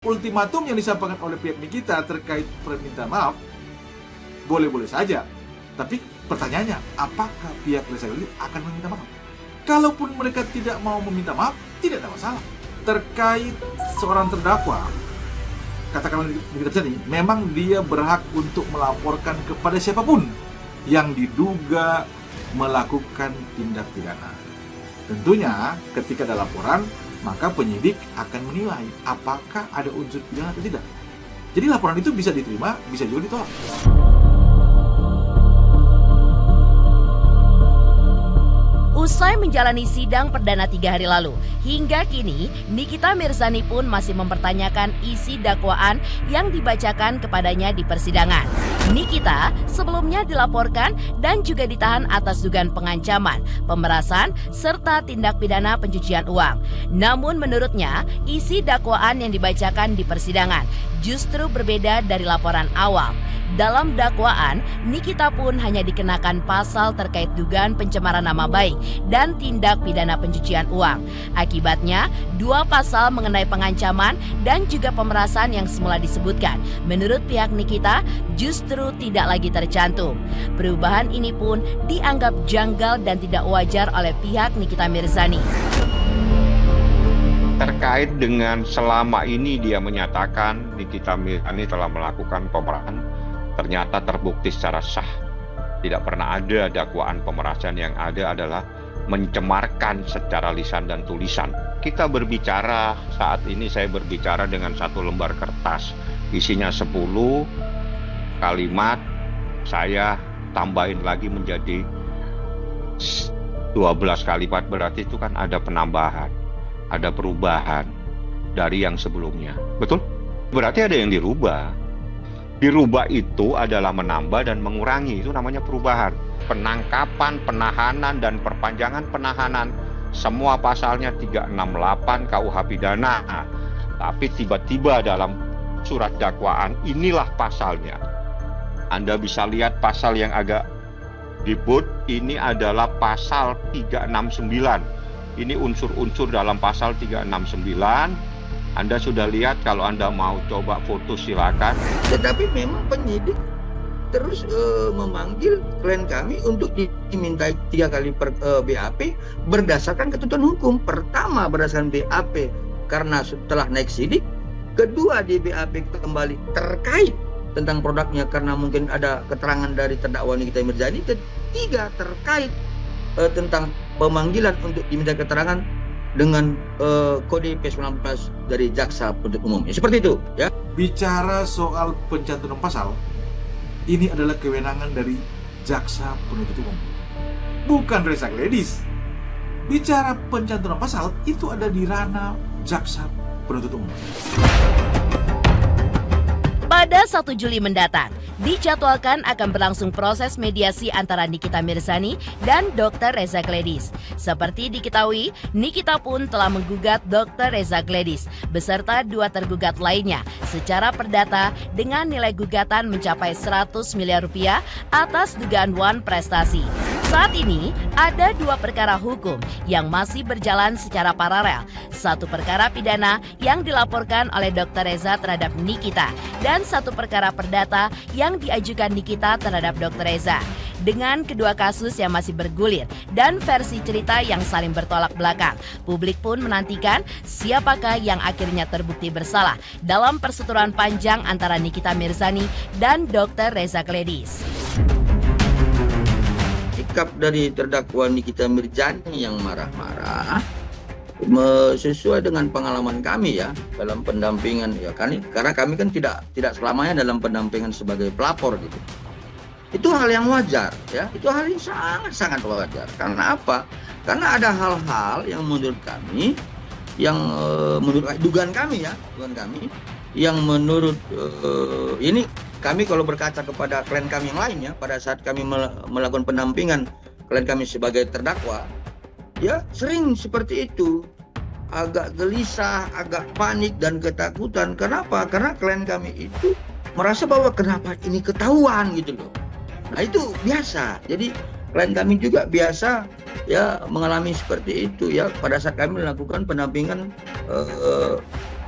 Ultimatum yang disampaikan oleh pihak Nikita terkait permintaan maaf boleh-boleh saja. Tapi pertanyaannya, apakah pihak Reza Gladys akan meminta maaf? Kalaupun mereka tidak mau meminta maaf, tidak ada masalah. Terkait seorang terdakwa, katakanlah Nikita Mirzani, memang dia berhak untuk melaporkan kepada siapapun yang diduga melakukan tindak pidana. Tentunya ketika ada laporan, maka penyidik akan menilai apakah ada unsur pidana atau tidak. Jadi laporan itu bisa diterima, bisa juga ditolak. Usai menjalani sidang perdana 3 hari lalu, hingga kini Nikita Mirzani pun masih mempertanyakan isi dakwaan yang dibacakan kepadanya di persidangan. Nikita sebelumnya dilaporkan dan juga ditahan atas dugaan pengancaman, pemerasan, serta tindak pidana pencucian uang. Namun menurutnya, isi dakwaan yang dibacakan di persidangan justru berbeda dari laporan awal. Dalam dakwaan, Nikita pun hanya dikenakan pasal terkait dugaan pencemaran nama baik dan tindak pidana pencucian uang. Akibatnya, 2 pasal mengenai pengancaman dan juga pemerasan yang semula disebutkan, menurut pihak Nikita, justru tidak lagi tercantum. Perubahan ini pun dianggap janggal dan tidak wajar oleh pihak Nikita Mirzani. Terkait dengan selama ini dia menyatakan Nikita Mirzani telah melakukan pemerasan, ternyata terbukti secara sah. Tidak pernah ada dakwaan pemerasan, yang ada adalah mencemarkan secara lisan dan tulisan. Kita berbicara, saat ini saya berbicara dengan 1 lembar kertas, isinya 10 kalimat, saya tambahin lagi menjadi 12 kalimat, berarti itu kan ada penambahan, ada perubahan dari yang sebelumnya. Betul? Berarti ada yang dirubah. Dirubah itu adalah menambah dan mengurangi, itu namanya perubahan. Penangkapan, penahanan, dan perpanjangan penahanan, semua pasalnya 368 KUH Pidana. Tapi tiba-tiba dalam surat dakwaan, inilah pasalnya. Anda bisa lihat pasal yang agak dibut, ini adalah pasal 369. Ini unsur-unsur dalam pasal 369. Anda sudah lihat, kalau Anda mau coba foto silakan. Tetapi memang penyidik terus memanggil klien kami untuk dimintai 3 kali BAP berdasarkan ketentuan hukum. Pertama berdasarkan BAP karena setelah naik sidik. Kedua di BAP kembali terkait tentang produknya karena mungkin ada keterangan dari terdakwa Nikita Mirzani. Ketiga terkait tentang pemanggilan untuk diminta keterangan dengan kode P19 dari jaksa penuntut umum. Seperti itu, ya. Bicara soal pencantuman pasal, ini adalah kewenangan dari jaksa penuntut umum, bukan Reza Gladys. Bicara pencantuman pasal itu ada di ranah jaksa penuntut umum. Pada 1 Juli mendatang, dijadwalkan akan berlangsung proses mediasi antara Nikita Mirzani dan Dr. Reza Gladys. Seperti diketahui, Nikita pun telah menggugat Dr. Reza Gladys beserta 2 tergugat lainnya secara perdata dengan nilai gugatan mencapai 100 miliar rupiah atas dugaan wan prestasi. Saat ini, ada 2 perkara hukum yang masih berjalan secara paralel. 1 perkara pidana yang dilaporkan oleh Dr. Reza terhadap Nikita dan 1 perkara perdata yang diajukan Nikita terhadap Dr. Reza. Dengan kedua kasus yang masih bergulir dan versi cerita yang saling bertolak belakang, publik pun menantikan siapakah yang akhirnya terbukti bersalah dalam perseteruan panjang antara Nikita Mirzani dan Dr. Reza Gladys. Sikap dari terdakwa Nikita Mirzani yang marah-marah sesuai dengan pengalaman kami ya dalam pendampingan ya, karena kami kan tidak selamanya dalam pendampingan sebagai pelapor gitu. Itu hal yang wajar ya, itu hal yang sangat wajar. Karena apa? Karena ada hal-hal yang menurut kami, yang menurut dugaan kami yang menurut ini kami kalau berkaca kepada klien kami yang lainnya pada saat kami melakukan pendampingan klien kami sebagai terdakwa, ya sering seperti itu, agak gelisah, agak panik dan ketakutan. Kenapa? Karena klien kami itu merasa bahwa kenapa ini ketahuan gitu loh. Nah itu biasa. Jadi klien kami juga biasa ya mengalami seperti itu ya pada saat kami melakukan pendampingan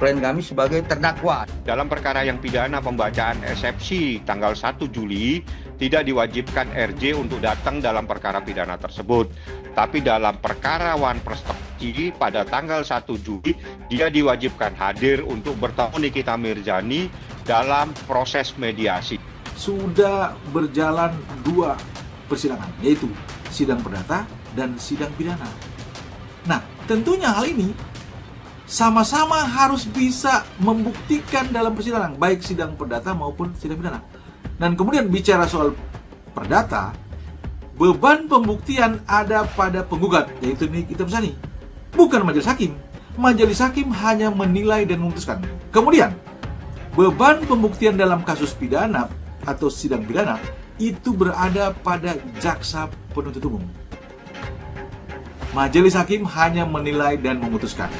klien kami sebagai terdakwa. Dalam perkara yang pidana pembacaan eksepsi tanggal 1 Juli, tidak diwajibkan RJ untuk datang dalam perkara pidana tersebut. Tapi dalam perkara Wan Prestasi pada tanggal 1 Juli, dia diwajibkan hadir untuk bertemu Nikita Mirzani dalam proses mediasi. Sudah berjalan 2 persidangan, yaitu sidang perdata dan sidang pidana. Nah, tentunya hal ini sama-sama harus bisa membuktikan dalam persidangan, baik sidang perdata maupun sidang pidana. Dan kemudian bicara soal perdata, beban pembuktian ada pada penggugat, yaitu Nikita Mirzani, bukan majelis hakim. Majelis hakim hanya menilai dan memutuskan. Kemudian, beban pembuktian dalam kasus pidana atau sidang pidana itu berada pada jaksa penuntut umum. Majelis hakim hanya menilai dan memutuskan.